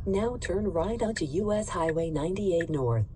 Now turn right onto US Highway 98 North.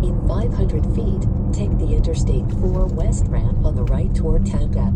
In 500 feet, take the Interstate 4 west ramp on the right toward Tampa.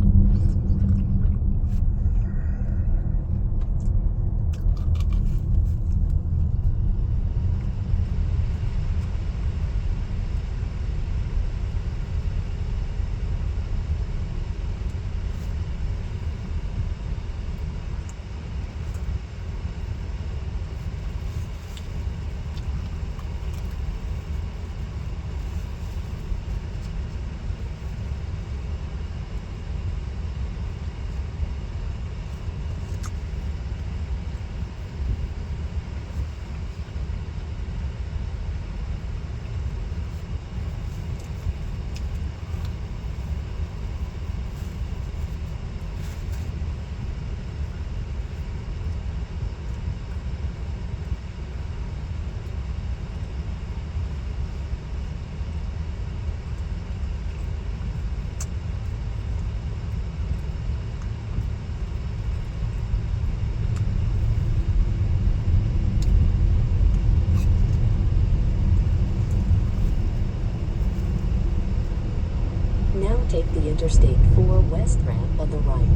Now take the Interstate 4 west ramp on the right.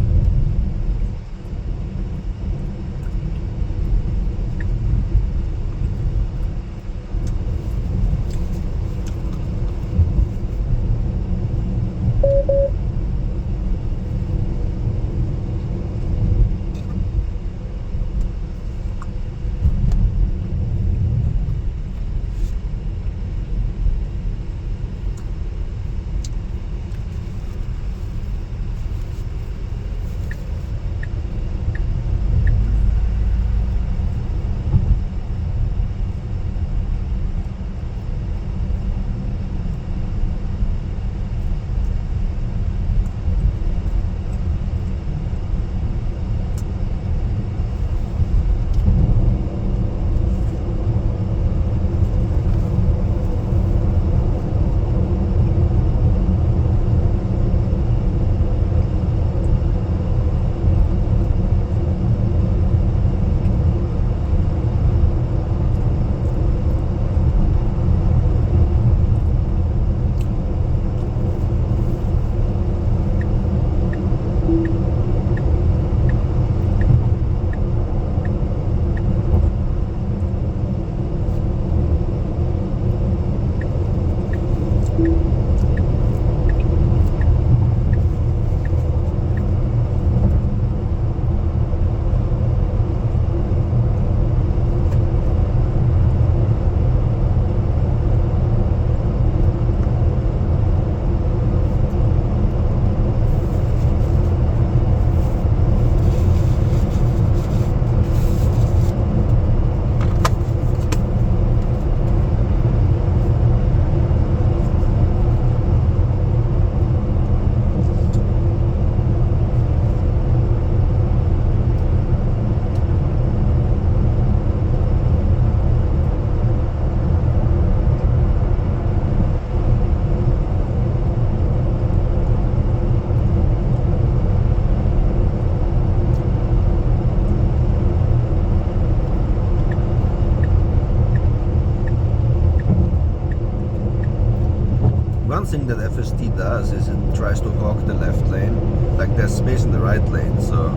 FSD does is it tries to hog the left lane. Like there's space in the right lane, so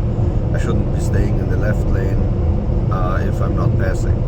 I shouldn't be staying in the left lane if I'm not passing.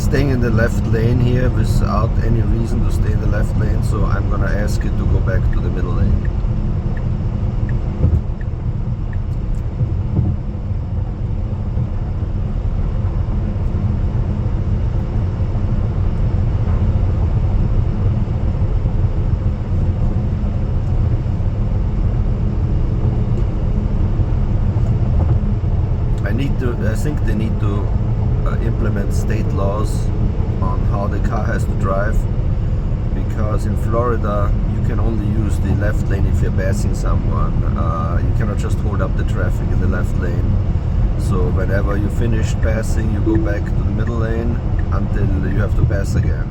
Staying in the left lane here without any reason to stay in the left lane, so I'm gonna ask it to go back to the middle lane. I think they need to implement state laws on how the car has to drive, because in Florida you can only use the left lane if you're passing someone. You cannot just hold up the traffic in the left lane. So whenever you finish passing, you go back to the middle lane until you have to pass again.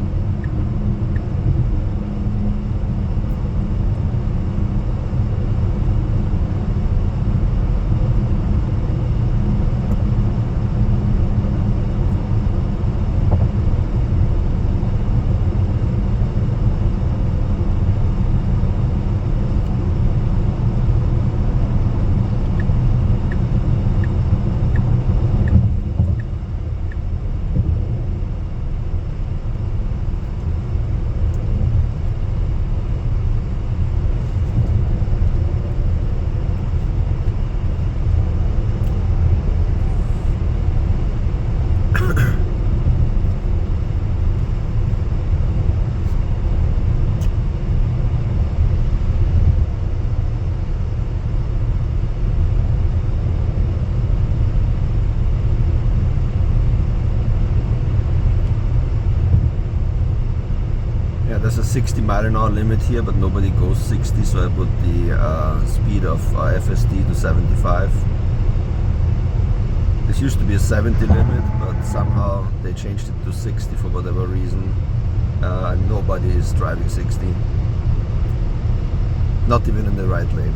There's a 60 mile an hour limit here, but nobody goes 60, so I put the speed of FSD to 75. This used to be a 70 limit, but somehow they changed it to 60 for whatever reason. And nobody is driving 60. Not even in the right lane.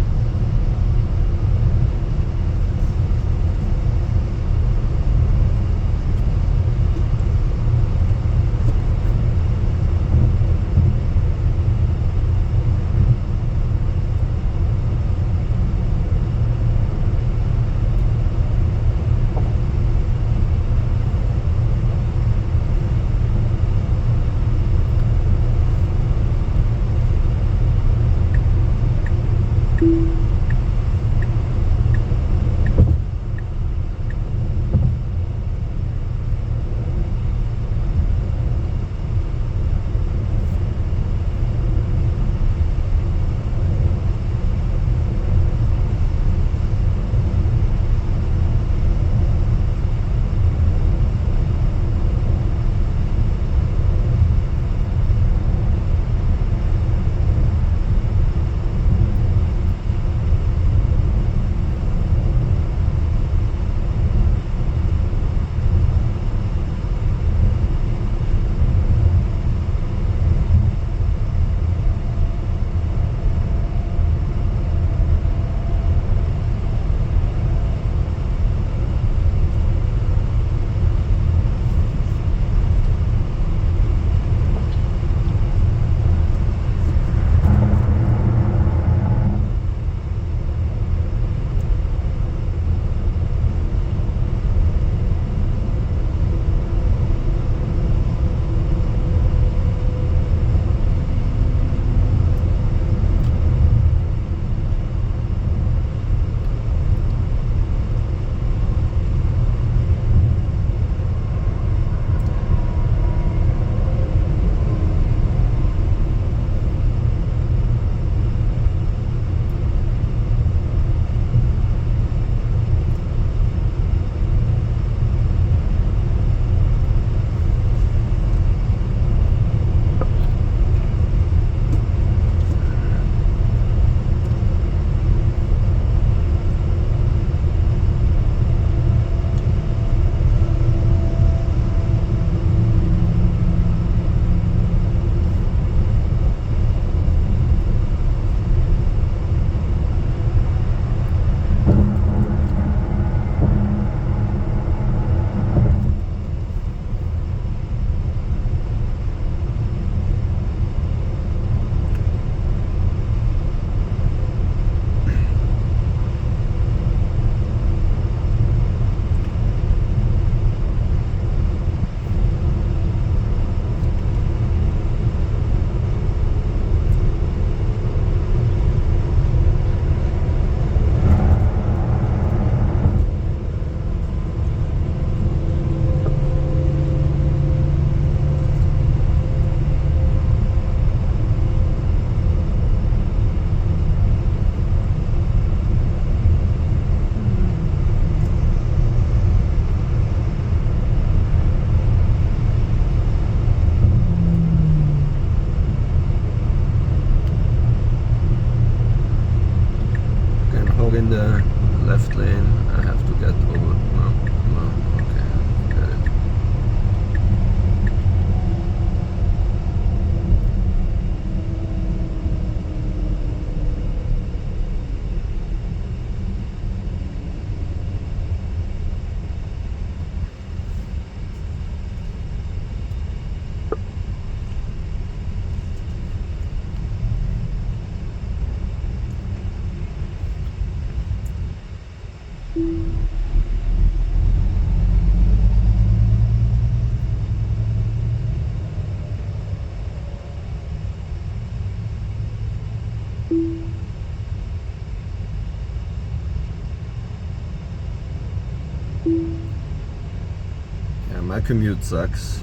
My commute sucks.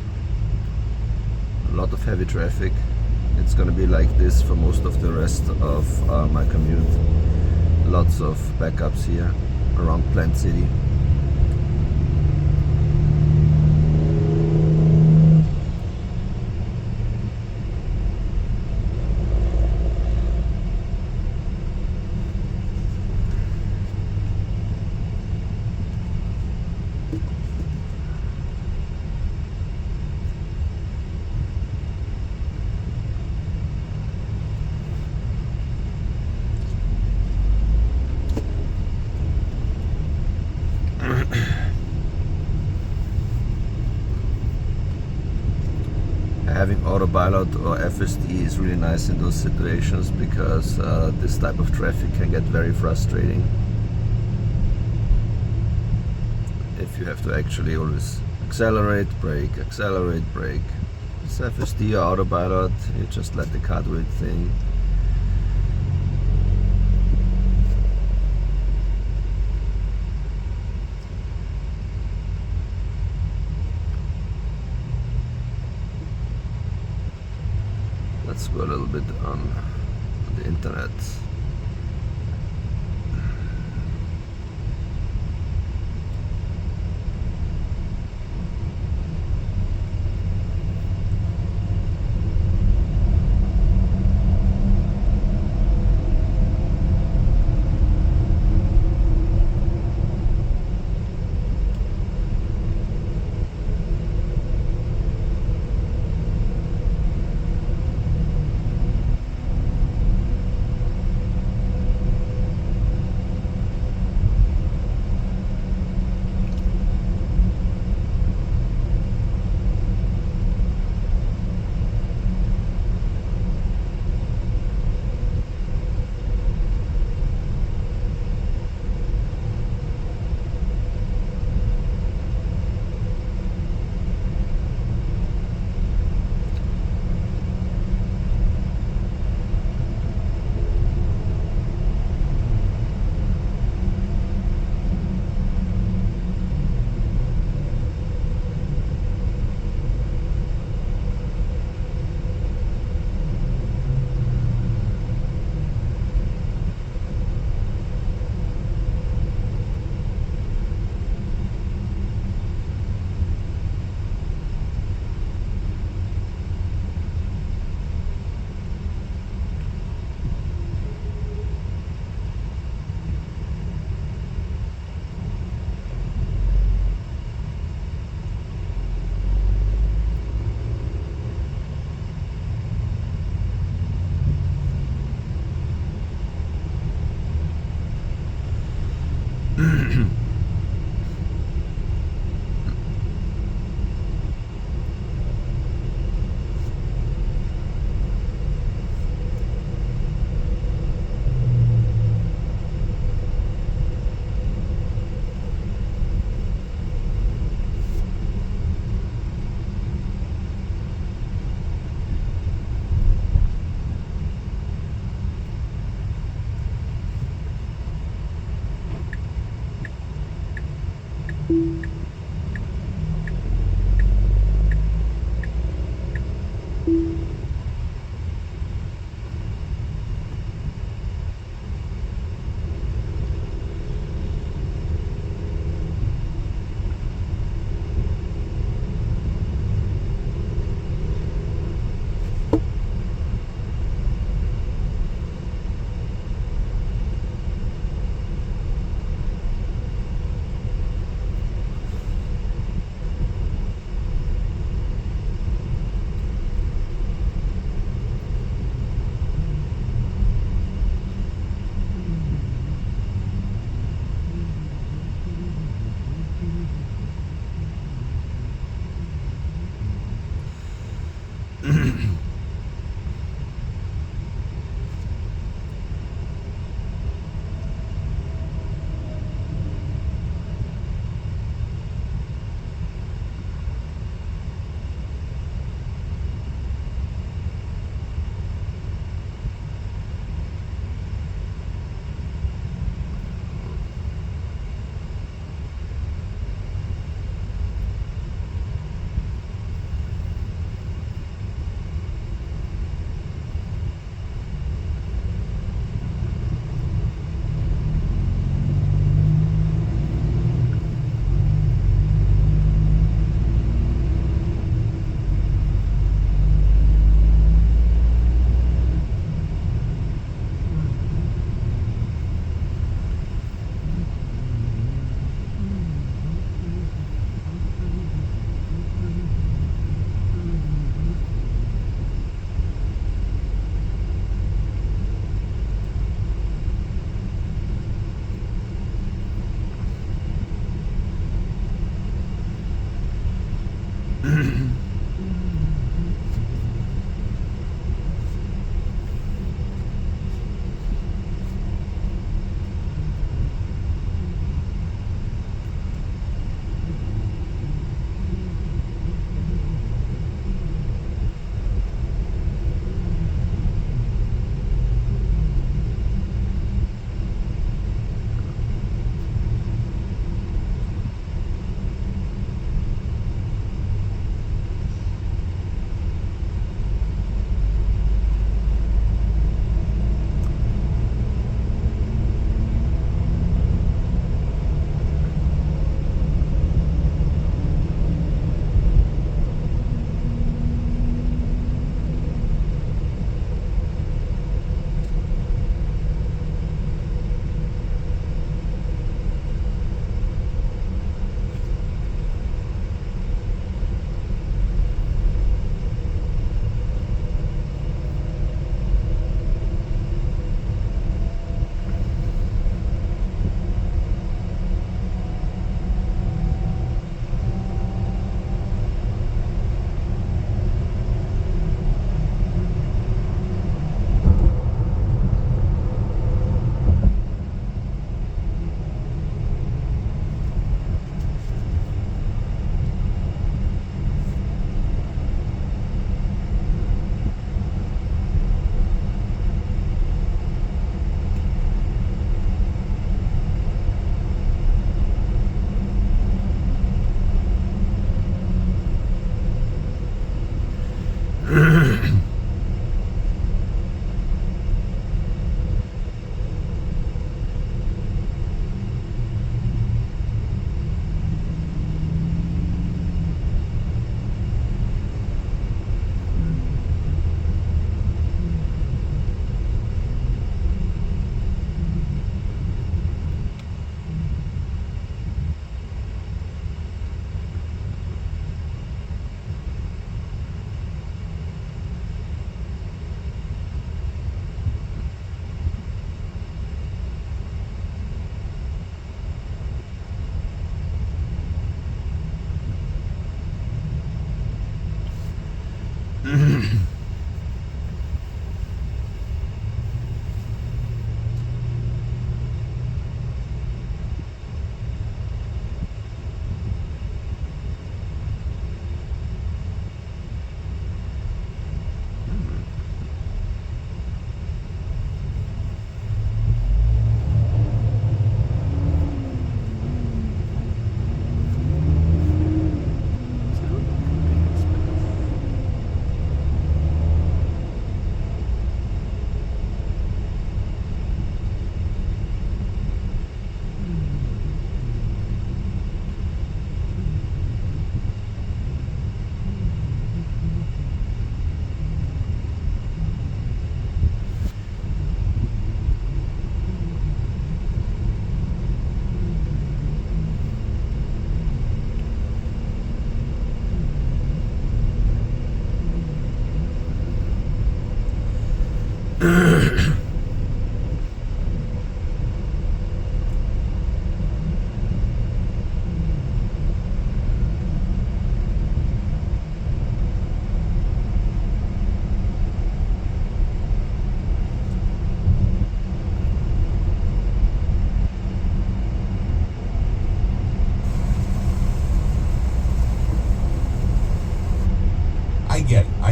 A lot of heavy traffic. It's gonna be like this for most of the rest of my commute. Lots of backups here around Plant City. Having autopilot or FSD is really nice in those situations because this type of traffic can get very frustrating if you have to actually always accelerate, brake, accelerate, brake. This FSD or autopilot, you just let the car do its thing. Let's go a little bit on the internet.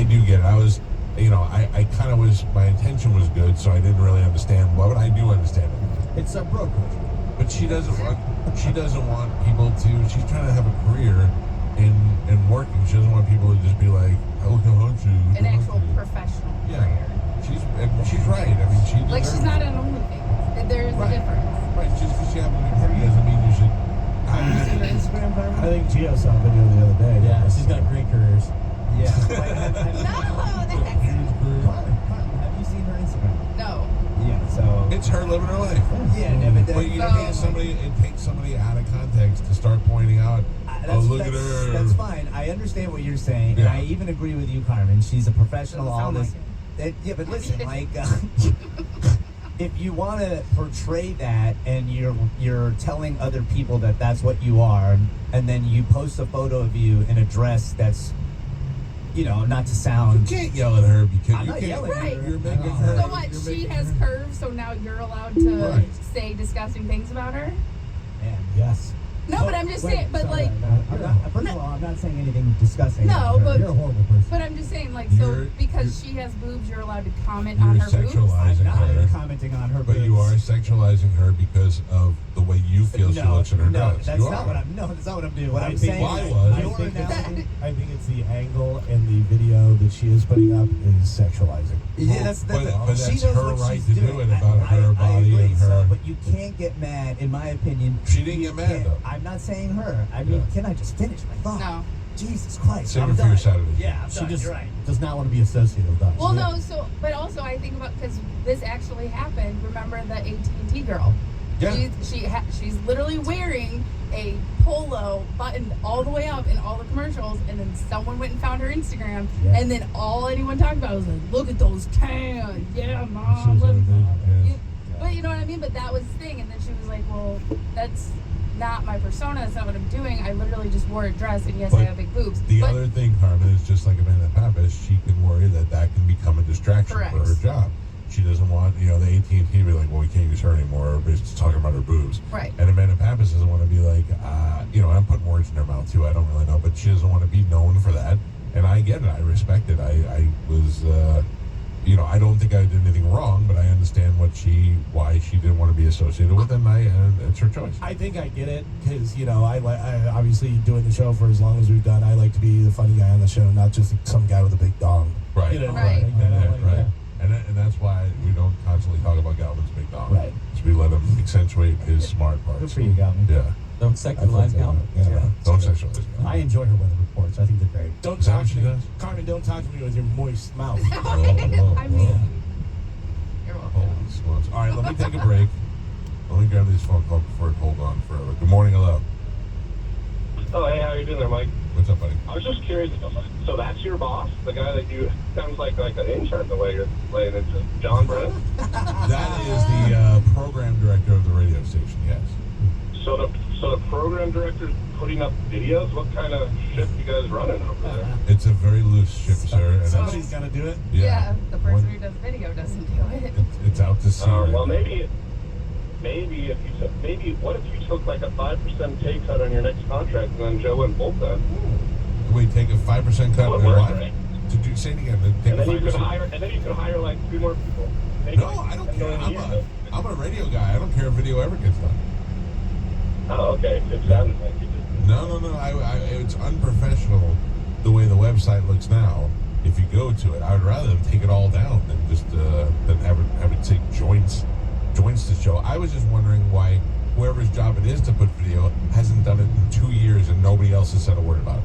do get it. I was, I kind of was, my intention was good, so I didn't really understand. What would I do understand it? It's a brokerage. But she doesn't want people to, she's trying to have a career in working. She doesn't want people to just be like, I look how hard you. An actual professional career. She's right. I mean, she's not in OnlyFans. There's a difference. Right, just because she happens to be pretty doesn't mean you should. Have you seen her Instagram, Byron? I think Gio saw a video the other day. Yeah, she's got great careers. Yeah. No, that's... Carmen, have you seen her Instagram? No. Yeah, so... It's her living her life. Yeah, no, but you it takes somebody out of context to start pointing out, look at her. That's fine. I understand what you're saying, yeah. and I even agree with you, Carmen. She's a professional, all this. Like yeah, but listen, like... if you want to portray that and you're telling other people that that's what you are, and then you post a photo of you in a dress that's, you know, not to sound. You can't yell at her because I'm you not can't. yelling at her. You're making So her. So what? She has curves, so now you're allowed to Right. say disgusting things about her? Man. Yes. No, but I'm just saying. But sorry, like, First of all, I'm not saying anything disgusting. No, about her. but- You're a horrible person. but I'm just saying, like, so You're- because she has boobs, you're allowed to comment You're on her boobs. sexualizing I'm not her. commenting on her, But you are sexualizing her because of the way you feel she looks in her no, dress. that's You not are. what I'm. No, that's not what I'm doing. What I I'm think saying why is was- your I think analogy. I think it's the angle and the video that she is putting up is sexualizing. Yeah, that's but she that's knows her what right she's to do doing. it about her body agree, and her. So, but you can't get mad, in my opinion. She didn't You get mad, can't- though. I'm not saying her. I mean, Yeah. can I just finish my thought? No. Jesus Christ. Save I'm it for done. your Saturday. Yeah, I'm She done. just You're right. does not want to be associated with us. Well, no. So, but also I think about because this actually happened. Remember the AT&T girl? Yeah. She's literally wearing a polo buttoned all the way up in all the commercials, and then someone went and found her Instagram, Yeah. and then all anyone talked about was like, "Look at those tans, yeah, She mom." was Look. one of those, yeah. But you know what I mean? But that was the thing, and then she was like, "Well, that's not my persona. That's not what I'm doing. I literally just wore a dress, and yes, I But have big boobs." The but other thing, Carmen, is just like Amanda Pappas, she can worry that that can become a distraction Correct. for her job. She doesn't want, the AT&T to be like, well, we can't use her anymore. We're just talking about her boobs. Right. And Amanda Pappas doesn't want to be like, I'm putting words in her mouth too. I don't really know, but she doesn't want to be known for that. And I get it. I respect it. I was, I don't think I did anything wrong, but I understand why she didn't want to be associated with it, and it's her choice. I think I get it because I obviously doing the show for as long as we've done. I like to be the funny guy on the show, not just some guy with a big dong. Right. You know, Right. Right. And that's why we don't constantly talk about Galvin's big dong. Right. So we let him accentuate his smart parts. Good for you, Galvin. Yeah. Don't I sexualize think, Galvin. yeah. Don't sexualize it. I enjoy her weather reports. I think they're great. Don't Is that talk what to she me, does? Carmen. Don't talk to me with your moist mouth. I mean, you're welcome. Holy smokes. All right, let me take a break. Let me grab this phone call before it hold on forever. Good morning, hello. Oh, hey, how you doing there, Mike? What's up, buddy? I was just curious. So that's your boss, the guy that you sounds like an intern the way you're playing it, John Brennan. That is the program director of the radio station, yes. So the program director's putting up videos. What kind of ship you guys running over there? It's a very loose ship, sir. And Somebody's got to do it. Yeah, the person One- who does video doesn't do it. It's out to sea. right Well, now. maybe if you took, what if you took like a 5% pay cut on your next contract and then Joe went full time? Wait, take a 5% cut Well, it and worked, what? right? Did you say it again? Take And a then you could 5%? hire like 3 more people. Make No, like I don't $10 care. million a year. I'm a radio guy. I don't care if video ever gets done. Oh, okay. It sounded like you did. No. It's unprofessional the way the website looks now. If you go to it, I would rather them take it all down than just than have it take joints to show. I was just wondering why whoever's job it is to put video hasn't done it in 2 years and nobody else has said a word about it.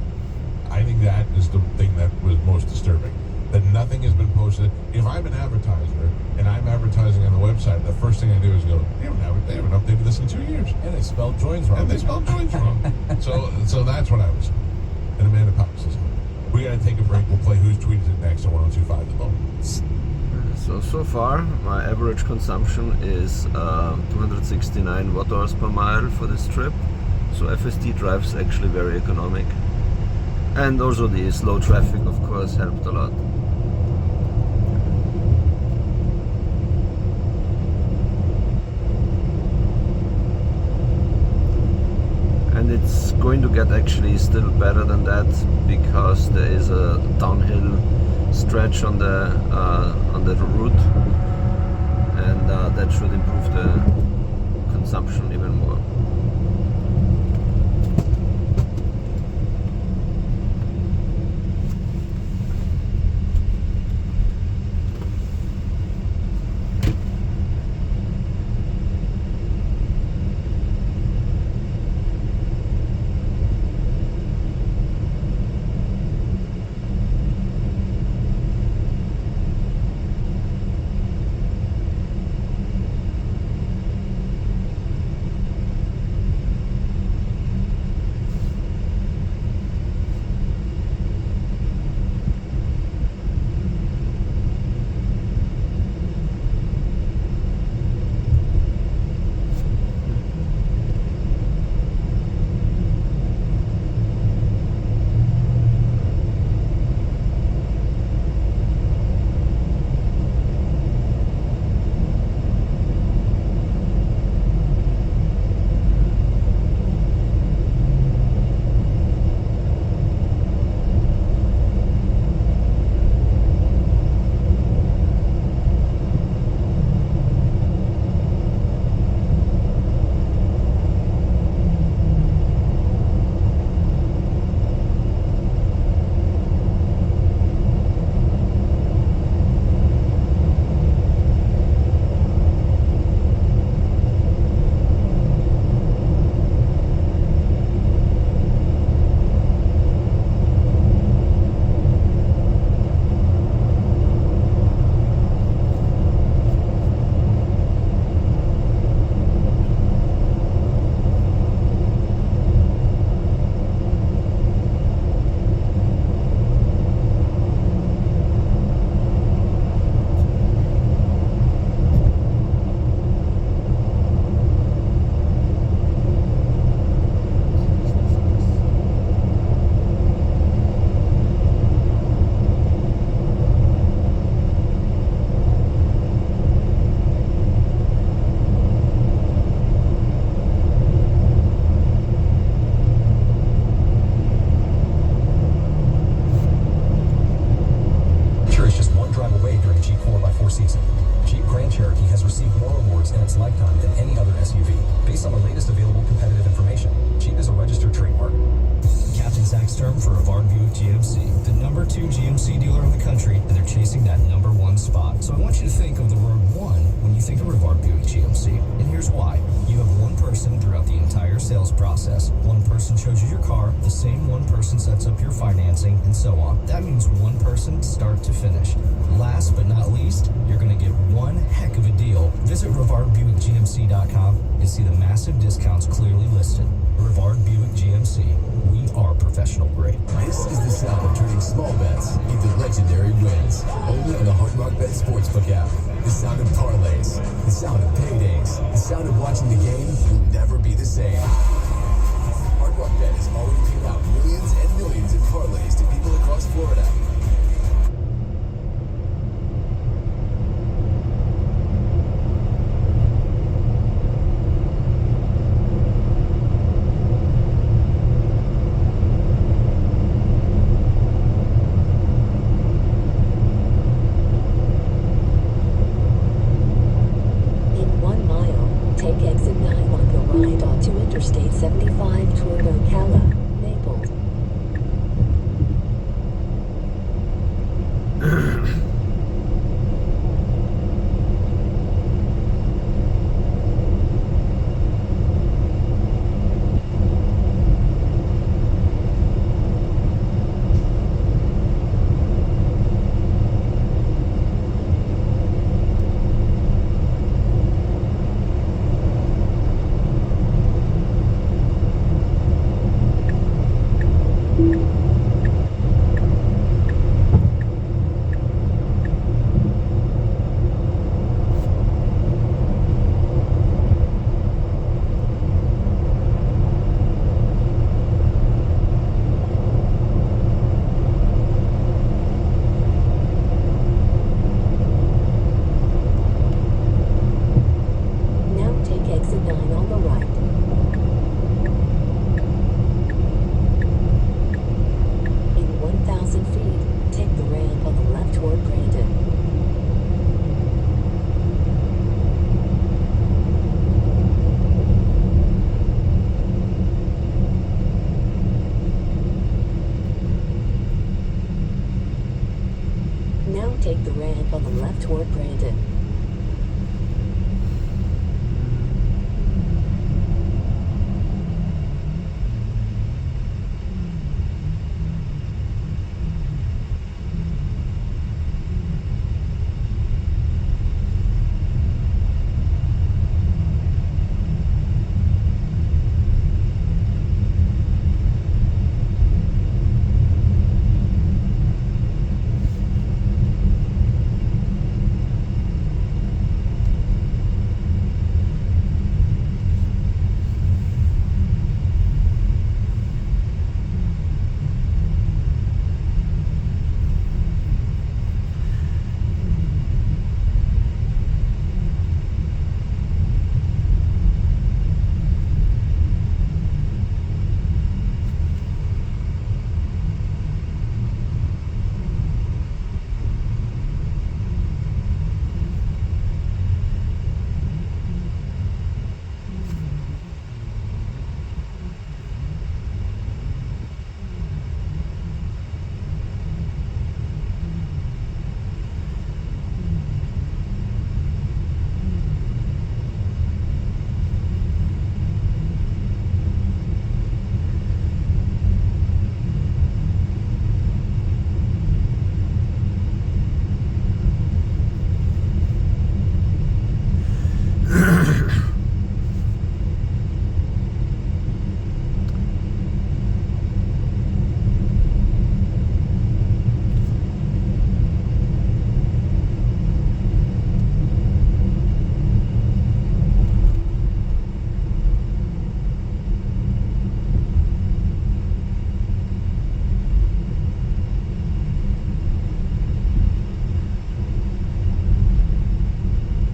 I think that is the thing that was most disturbing. That nothing has been posted. If I'm an advertiser and I'm advertising on the website, the first thing I do is go, they haven't updated this in 2 years. And they spelled joins wrong. And they spelled joints wrong. So that's what I was saying. And Amanda Pappas is on. We gotta take a break. We'll play Who's Tweeted It next on 102.5 The Bone. So far, my average consumption is 269 watt-hours per mile for this trip. So FSD drives actually very economic. And also the slow traffic, of course, helped a lot. And it's going to get actually still better than that because there is a downhill stretch on the route, and that should improve the consumption even more. time for Rivard Buick GMC, the number 2 GMC dealer in the country, and they're chasing that number 1 spot. So I want you to think of the word one when you think of Rivard Buick GMC. And here's why. You have one person throughout the entire sales process. One person shows you your car, the same one person sets up your financing, and so on. That means one person start to finish. Last but not least, you're going to get one heck of a deal. Visit RivardBuickGMC.com and see the massive discounts clearly listed. Rivard Buick GMC. We are professional grade. This is the sound of turning small bets into legendary wins. Only on the Hard Rock Bet Sportsbook app. The sound of parlays. The sound of paydays. The sound of watching the game will never be the same. Hard Rock Bet has already paid out millions and millions in parlays to people across Florida. In 1 mile, take exit 9 on the right onto Interstate 75 toward Ocala, Naples. Now take exit 9 on the right. In 1,000 feet, take the ramp on the left toward Brandon. Now take the ramp on the left toward Brandon.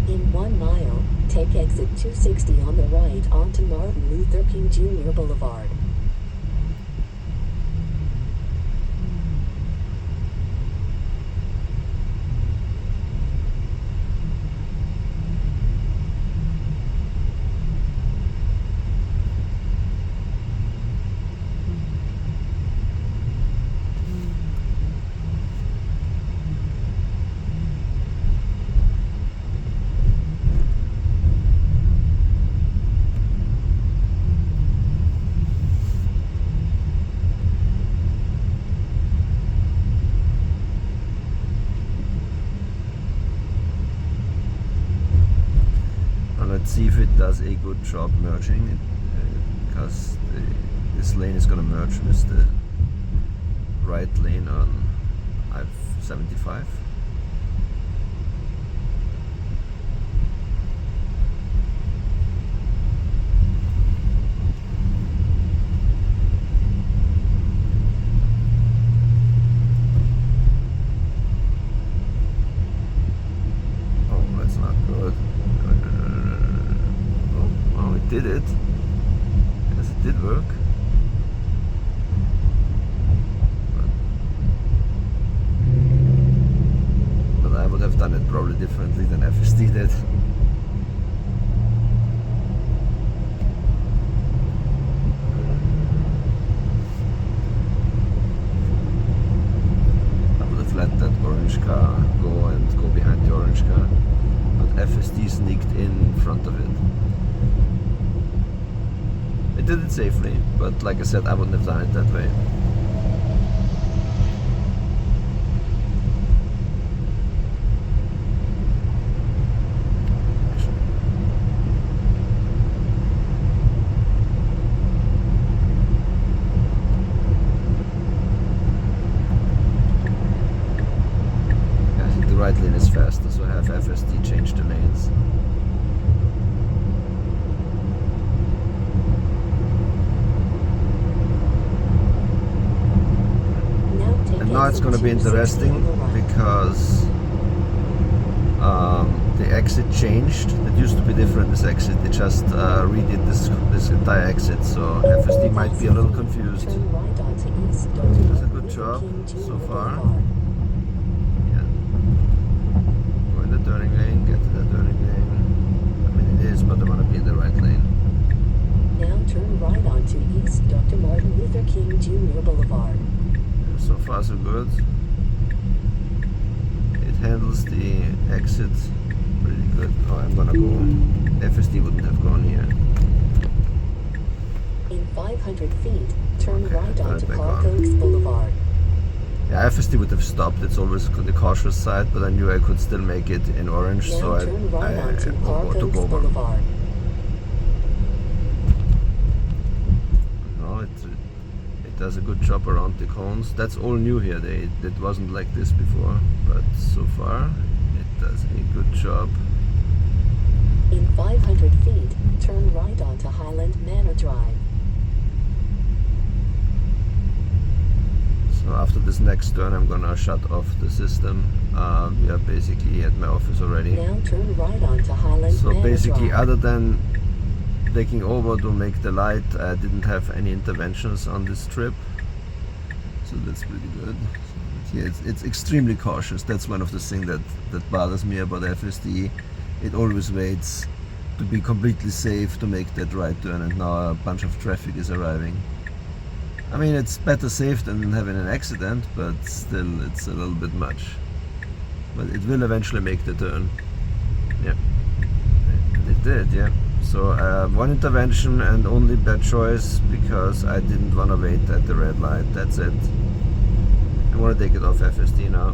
In 1 mile, take exit 260 on the right onto Martin Luther King Jr. Boulevard. see if it does a good job merging, because this lane is gonna merge with the right lane on I-75. Did it? Yes, it did work. But I would have done it probably differently than FSD did. I would have let that orange car go and go behind the orange car. But FSD sneaked in front of it. It did it safely, but like I said, I wouldn't have done it that way. I think the right lane is faster, so I have FSD change the lanes. Now it's going to be interesting because the exit changed. It used to be different, this exit. They just redid this entire exit, so FSD might be a little confused. Does a good job so far. Yeah. Go in the turning lane, get to the turning lane. I mean it is, but I want to be in the right lane. Now turn right onto East Dr. Martin Luther King Jr. Boulevard. So far so good. It handles the exit pretty good. Oh, I'm gonna go. FSD wouldn't have gone here. In 500 feet, turn Okay, right onto back Park on. Oaks Boulevard. Yeah, FSD would have stopped. It's always the cautious side, but I knew I could still make it in orange, Now so I turn right onto Park took Oaks over. Boulevard. No, it does a good job around the cones. That's all new here. It wasn't like this before, but so far it does a good job. In 500 feet, turn right onto Highland Manor Drive. So after this next turn, I'm gonna shut off the system. We are basically at my office already. Now turn right onto Highland So Manor basically, Drive. other than taking over to make the light, I didn't have any interventions on this trip. So that's pretty good. Yeah, it's extremely cautious. That's one of the things that bothers me about FSD. It always waits to be completely safe to make that right turn, and now a bunch of traffic is arriving. I mean, it's better safe than having an accident, but still it's a little bit much. But it will eventually make the turn. Yeah, and it did, yeah. So one intervention and only bad choice because I didn't want to wait at the red light. That's it. I'm gonna take it off FSD now.